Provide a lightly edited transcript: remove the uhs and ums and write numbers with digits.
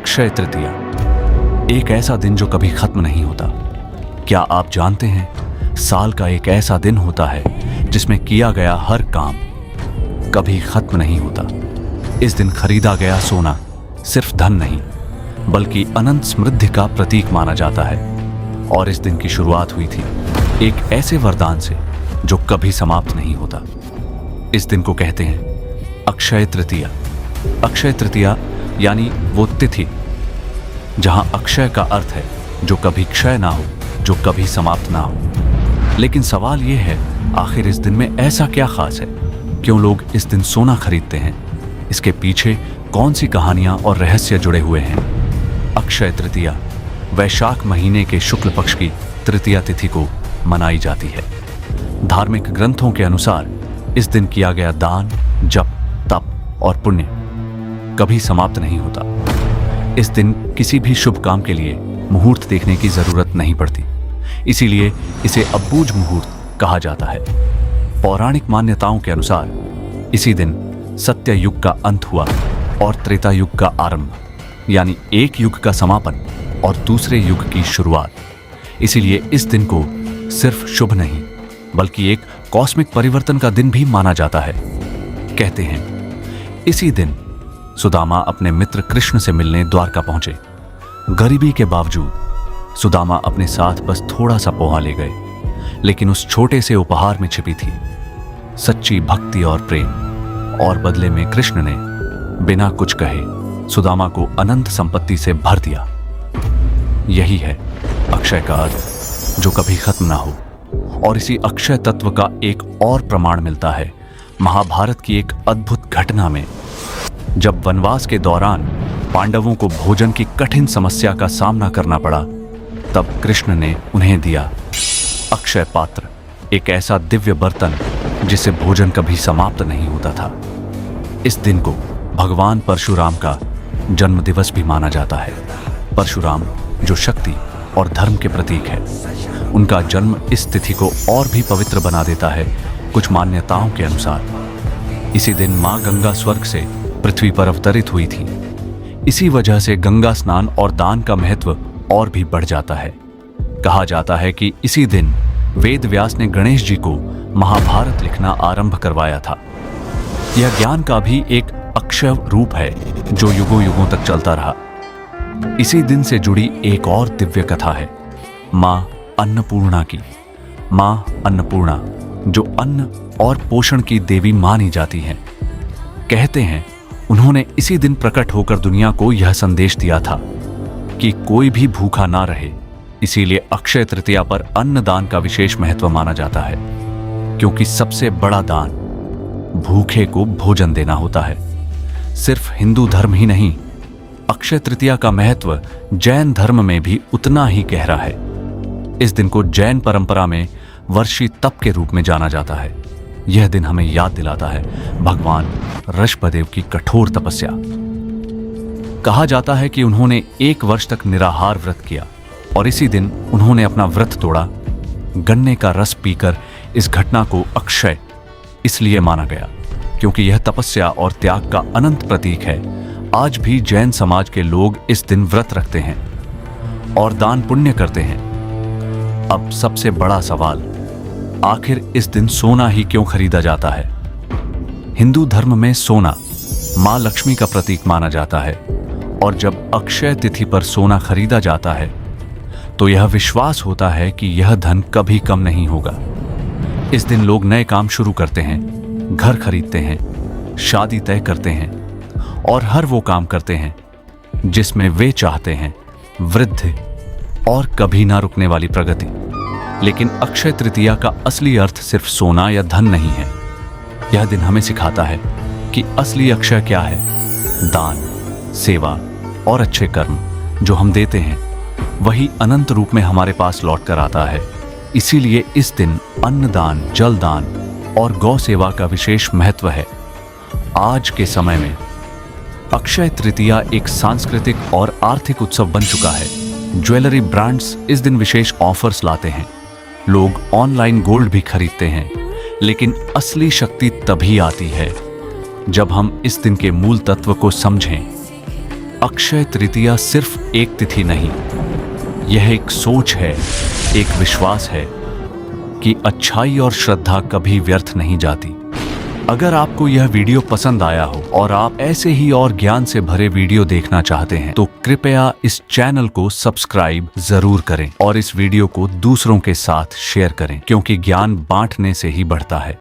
अक्षय तृतीया, एक ऐसा दिन जो कभी खत्म नहीं होता। क्या आप जानते हैं, साल का एक ऐसा दिन होता है जिसमें किया गया हर काम कभी खत्म नहीं होता। इस दिन खरीदा गया सोना सिर्फ धन नहीं बल्कि अनंत समृद्धि का प्रतीक माना जाता है। और इस दिन की शुरुआत हुई थी एक ऐसे वरदान से जो कभी समाप्त नहीं होता। इस दिन को कहते हैं अक्षय तृतीया। अक्षय तृतीया यानी वो तिथि जहां अक्षय का अर्थ है जो कभी क्षय ना हो, जो कभी समाप्त ना हो। लेकिन सवाल यह है, आखिर इस दिन में ऐसा क्या खास है? क्यों लोग इस दिन सोना खरीदते हैं? इसके पीछे कौन सी कहानियां और रहस्य जुड़े हुए हैं? अक्षय तृतीया वैशाख महीने के शुक्ल पक्ष की तृतीया तिथि को मनाई जाती है। धार्मिक ग्रंथों के अनुसार इस दिन किया गया दान, जप, तप और पुण्य कभी समाप्त नहीं होता। इस दिन किसी भी शुभ काम के लिए मुहूर्त देखने की जरूरत नहीं पड़ती, इसीलिए इसे अबूझ मुहूर्त कहा जाता है। पौराणिक मान्यताओं के अनुसार इसी दिन सत्य युग का अंत हुआ और त्रेता युग का आरंभ, यानी एक युग का समापन और दूसरे युग की शुरुआत। इसीलिए इस दिन को सिर्फ शुभ नहीं बल्कि एक कॉस्मिक परिवर्तन का दिन भी माना जाता है। कहते हैं इसी दिन सुदामा अपने मित्र कृष्ण से मिलने द्वारका पहुंचे। गरीबी के बावजूद सुदामा अपने साथ बस थोड़ा सा पोहा ले गए, लेकिन उस छोटे से उपहार में छिपी थी सच्ची भक्ति और प्रेम। और बदले में कृष्ण ने बिना कुछ कहे सुदामा को अनंत संपत्ति से भर दिया। यही है अक्षय का अर्थ, जो कभी खत्म ना हो। और इसी अक्षय तत्व का एक और प्रमाण मिलता है महाभारत की एक अद्भुत घटना में। जब वनवास के दौरान पांडवों को भोजन की कठिन समस्या का सामना करना पड़ा, तब कृष्ण ने उन्हें दिया अक्षय पात्र, एक ऐसा दिव्य बर्तन जिससे भोजन कभी समाप्त नहीं होता था। इस दिन को भगवान परशुराम का जन्म दिवस भी माना जाता है। परशुराम जो शक्ति और धर्म के प्रतीक है, उनका जन्म इस तिथि को और भी पवित्र बना देता है। कुछ मान्यताओं के अनुसार इसी दिन मां गंगा स्वर्ग से पृथ्वी पर अवतरित हुई थी। इसी वजह से गंगा स्नान और दान का महत्व और भी बढ़ जाता है। कहा जाता है कि इसी दिन वेद व्यास ने गणेश जी को महाभारत लिखना आरंभ करवाया था। यह ज्ञान का भी एक अक्षय रूप है जो युगों युगों तक चलता रहा। इसी दिन से जुड़ी एक और दिव्य कथा है मां अन्नपूर्णा की। मां अन्नपूर्णा जो अन्न और पोषण की देवी मानी जाती हैं। कहते हैं उन्होंने इसी दिन प्रकट होकर दुनिया को यह संदेश दिया था कि कोई भी भूखा ना रहे। इसीलिए अक्षय तृतीया पर अन्न दान का विशेष महत्व माना जाता है, क्योंकि सबसे बड़ा दान भूखे को भोजन देना होता है। सिर्फ हिंदू धर्म ही नहीं, अक्षय तृतीया का महत्व जैन धर्म में भी उतना ही गहरा है। इस दिन को जैन परंपरा में वर्षी तप के रूप में जाना जाता है। यह दिन हमें याद दिलाता है भगवान ऋषभदेव की कठोर तपस्या। कहा जाता है कि उन्होंने 1 वर्ष तक निराहार व्रत किया और इसी दिन उन्होंने अपना व्रत तोड़ा। गन्ने का रस पीकर इस घटना को अक्षय इसलिए माना गया क्योंकि यह तपस्या और त्याग का अनंत प्रतीक है। आज भी जैन समाज के लोग इस दिन व्रत रखते हैं और दान पुण्य करते हैं। अब सबसे बड़ा सवाल, आखिर इस दिन सोना ही क्यों खरीदा जाता है? हिंदू धर्म में सोना मां लक्ष्मी का प्रतीक माना जाता है और जब अक्षय तिथि पर सोना खरीदा जाता है तो यह विश्वास होता है कि यह धन कभी कम नहीं होगा। इस दिन लोग नए काम शुरू करते हैं, घर खरीदते हैं, शादी तय करते हैं और हर वो काम करते हैं जिसमें वे चाहते हैं वृद्धि और कभी ना रुकने वाली प्रगति। लेकिन अक्षय तृतीया का असली अर्थ सिर्फ सोना या धन नहीं है। यह दिन हमें सिखाता है कि असली अक्षय क्या है। दान, सेवा और अच्छे कर्म जो हम देते हैं वही अनंत रूप में हमारे पास लौट कर आता है। इसीलिए इस दिन अन्नदान, जलदान और गौ सेवा का विशेष महत्व है। आज के समय में अक्षय तृतीया एक सांस्कृतिक और आर्थिक उत्सव बन चुका है। ज्वेलरी ब्रांड्स इस दिन विशेष ऑफर्स लाते हैं। लोग ऑनलाइन गोल्ड भी खरीदते हैं, लेकिन असली शक्ति तभी आती है जब हम इस दिन के मूल तत्व को समझें। अक्षय तृतीया सिर्फ एक तिथि नहीं, यह एक सोच है, एक विश्वास है कि अच्छाई और श्रद्धा कभी व्यर्थ नहीं जाती। अगर आपको यह वीडियो पसंद आया हो और आप ऐसे ही और ज्ञान से भरे वीडियो देखना चाहते हैं तो कृपया इस चैनल को सब्सक्राइब जरूर करें और इस वीडियो को दूसरों के साथ शेयर करें, क्योंकि ज्ञान बांटने से ही बढ़ता है।